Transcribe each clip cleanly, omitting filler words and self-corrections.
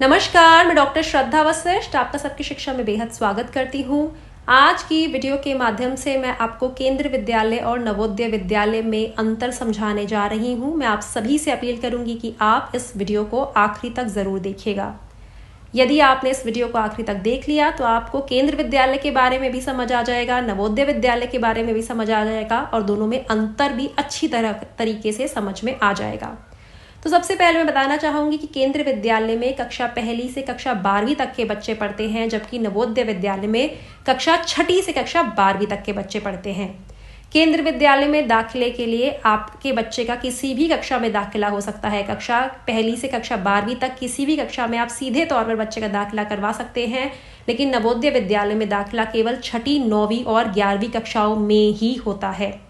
नमस्कार, मैं डॉक्टर श्रद्धा वशिष्ठ आपका सबकी शिक्षा में बेहद स्वागत करती हूँ। आज की वीडियो के माध्यम से मैं आपको केंद्रीय विद्यालय और नवोदय विद्यालय में अंतर समझाने जा रही हूँ। मैं आप सभी से अपील करूँगी कि आप इस वीडियो को आखिरी तक ज़रूर देखिएगा। यदि आपने इस वीडियो को आखिरी तक देख लिया तो आपको केंद्रीय विद्यालय के बारे में भी समझ आ जाएगा, नवोदय विद्यालय के बारे में भी समझ आ जाएगा और दोनों में अंतर भी अच्छी तरीके से समझ में आ जाएगा। तो सबसे पहले मैं बताना चाहूँगी कि केंद्रीय विद्यालय में कक्षा पहली से कक्षा 12वीं तक के बच्चे पढ़ते हैं, जबकि नवोदय विद्यालय में कक्षा 6ठी से कक्षा 12वीं तक के बच्चे पढ़ते हैं। केंद्रीय विद्यालय में दाखिले के लिए आपके बच्चे का किसी भी कक्षा में दाखिला हो सकता है। कक्षा पहली से कक्षा 12वीं तक किसी भी कक्षा में आप सीधे तौर पर बच्चे का दाखिला करवा सकते हैं, लेकिन नवोदय विद्यालय में दाखिला केवल 6ठी, 9वीं और 11वीं कक्षाओं में ही होता है।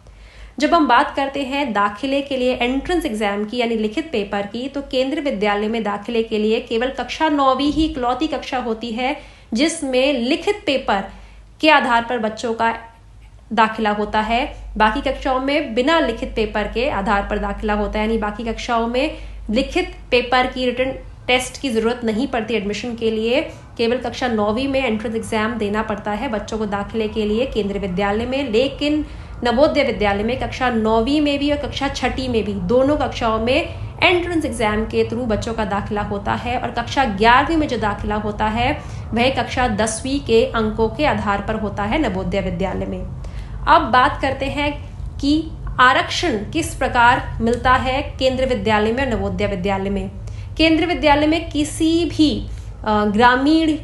जब हम बात करते हैं दाखिले के लिए एंट्रेंस एग्जाम की यानी लिखित पेपर की, तो केंद्रीय विद्यालय में दाखिले के लिए केवल कक्षा 9वीं ही इकलौती कक्षा होती है जिसमें लिखित पेपर के आधार पर बच्चों का दाखिला होता है। बाकी कक्षाओं में बिना लिखित पेपर के आधार पर दाखिला होता है, यानी बाकी कक्षाओं में लिखित पेपर की रिटन टेस्ट की जरूरत नहीं पड़ती एडमिशन के लिए। केवल कक्षा 9वीं में एंट्रेंस एग्जाम देना पड़ता है बच्चों को दाखिले के लिए केंद्रीय विद्यालय में। लेकिन नवोदय विद्यालय में कक्षा 9वीं में भी और कक्षा 6ठी में भी दोनों कक्षाओं में एंट्रेंस एग्जाम के थ्रू बच्चों का दाखिला होता है और कक्षा 11वीं में जो दाखिला होता है वह कक्षा 10वीं के अंकों के आधार पर होता है नवोदय विद्यालय में। अब बात करते हैं कि आरक्षण किस प्रकार मिलता है केंद्रीय विद्यालय में और नवोदय विद्यालय में। केंद्रीय विद्यालय में किसी भी ग्रामीण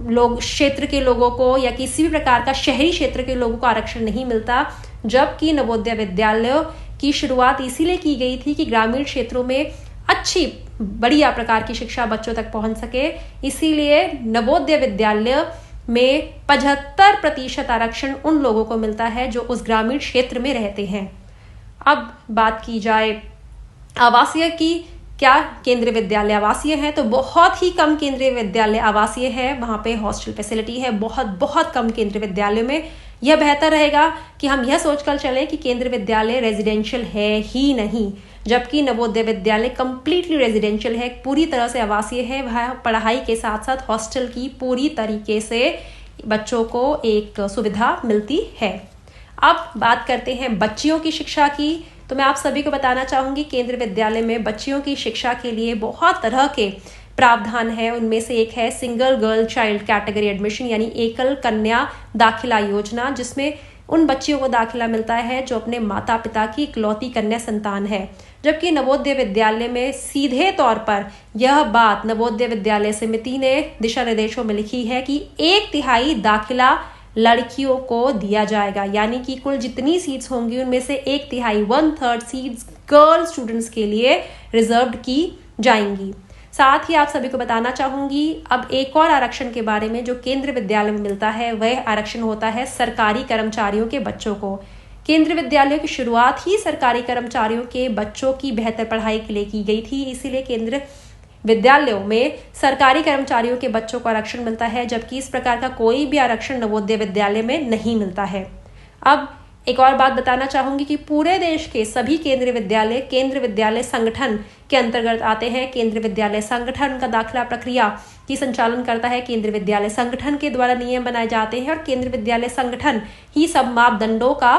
लोग क्षेत्र के लोगों को या किसी भी प्रकार का शहरी क्षेत्र के लोगों को आरक्षण नहीं मिलता, जबकि नवोदय विद्यालय की शुरुआत इसीलिए की गई थी कि ग्रामीण क्षेत्रों में अच्छी बढ़िया प्रकार की शिक्षा बच्चों तक पहुंच सके। इसीलिए नवोदय विद्यालय में 75% आरक्षण उन लोगों को मिलता है जो उस ग्रामीण क्षेत्र में रहते हैं। अब बात की जाए आवासीय की, क्या केंद्रीय विद्यालय आवासीय है? तो बहुत ही कम केंद्रीय विद्यालय आवासीय है, वहाँ पे हॉस्टल फैसिलिटी है बहुत कम केंद्रीय विद्यालय में। यह बेहतर रहेगा कि हम यह सोचकर चलें कि केंद्रीय विद्यालय रेजिडेंशियल है ही नहीं, जबकि नवोदय विद्यालय कंप्लीटली रेजिडेंशियल है, पूरी तरह से आवासीय है। वह पढ़ाई के साथ साथ हॉस्टल की पूरी तरीके से बच्चों को एक सुविधा मिलती है। अब बात करते हैं बच्चियों की शिक्षा की, तो मैं आप सभी को बताना चाहूँगी केंद्रीय विद्यालय में बच्चियों की शिक्षा के लिए बहुत तरह के प्रावधान है। उनमें से एक है single girl child category admission यानी एकल कन्या दाखिला योजना, जिसमें उन बच्चियों को दाखिला मिलता है जो अपने माता पिता की इकलौती कन्या संतान है। जबकि नवोदय विद्यालय में सीधे तौर पर यह बात नवोदय विद्यालय समिति ने दिशा निर्देशों में लिखी है कि 1/3 दाखिला लड़कियों को दिया जाएगा, यानी कि कुल जितनी सीट्स होंगी उनमें से 1/3 1/3 सीट्स गर्ल स्टूडेंट्स के लिए रिजर्व्ड की जाएंगी। साथ ही आप सभी को बताना चाहूंगी अब एक और आरक्षण के बारे में जो केंद्रीय विद्यालय में मिलता है, वह आरक्षण होता है सरकारी कर्मचारियों के बच्चों को। केंद्रीय विद्यालयों की शुरुआत ही सरकारी कर्मचारियों के बच्चों की बेहतर पढ़ाई के लिए की गई थी, इसीलिए केंद्रीय विद्यालयों में सरकारी कर्मचारियों के बच्चों को आरक्षण मिलता है, जबकि इस प्रकार का कोई भी आरक्षण नवोदय विद्यालय में नहीं मिलता है। अब एक और बात बताना चाहूंगी कि पूरे देश के सभी केंद्रीय विद्यालय केंद्रीय विद्यालय संगठन के अंतर्गत आते हैं। केंद्रीय विद्यालय संगठन का दाखिला प्रक्रिया की संचालन करता है, केंद्रीय विद्यालय संगठन के द्वारा नियम बनाए जाते हैं और केंद्रीय विद्यालय संगठन ही सब मापदंडों का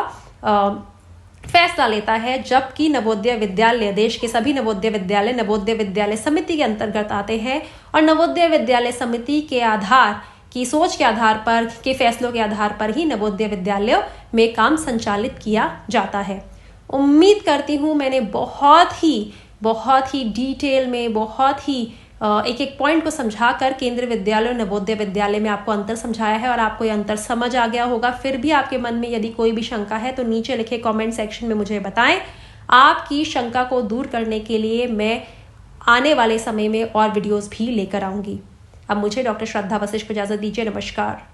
फैसला लेता है। जबकि नवोदय विद्यालय देश के सभी नवोदय विद्यालय समिति के अंतर्गत आते हैं और नवोदय विद्यालय समिति के आधार की सोच के आधार पर के फैसलों के आधार पर ही नवोदय विद्यालय में काम संचालित किया जाता है। उम्मीद करती हूँ मैंने बहुत ही डिटेल में बहुत ही एक पॉइंट को समझाकर केंद्रीय विद्यालय और नवोदय विद्यालय में आपको अंतर समझाया है और आपको ये अंतर समझ आ गया होगा। फिर भी आपके मन में यदि कोई भी शंका है तो नीचे लिखे कमेंट सेक्शन में मुझे बताएं। आपकी शंका को दूर करने के लिए मैं आने वाले समय में और वीडियोस भी लेकर आऊंगी। अब मुझे डॉक्टर श्रद्धा वशिष्ठ को इजाजत दीजिए। नमस्कार।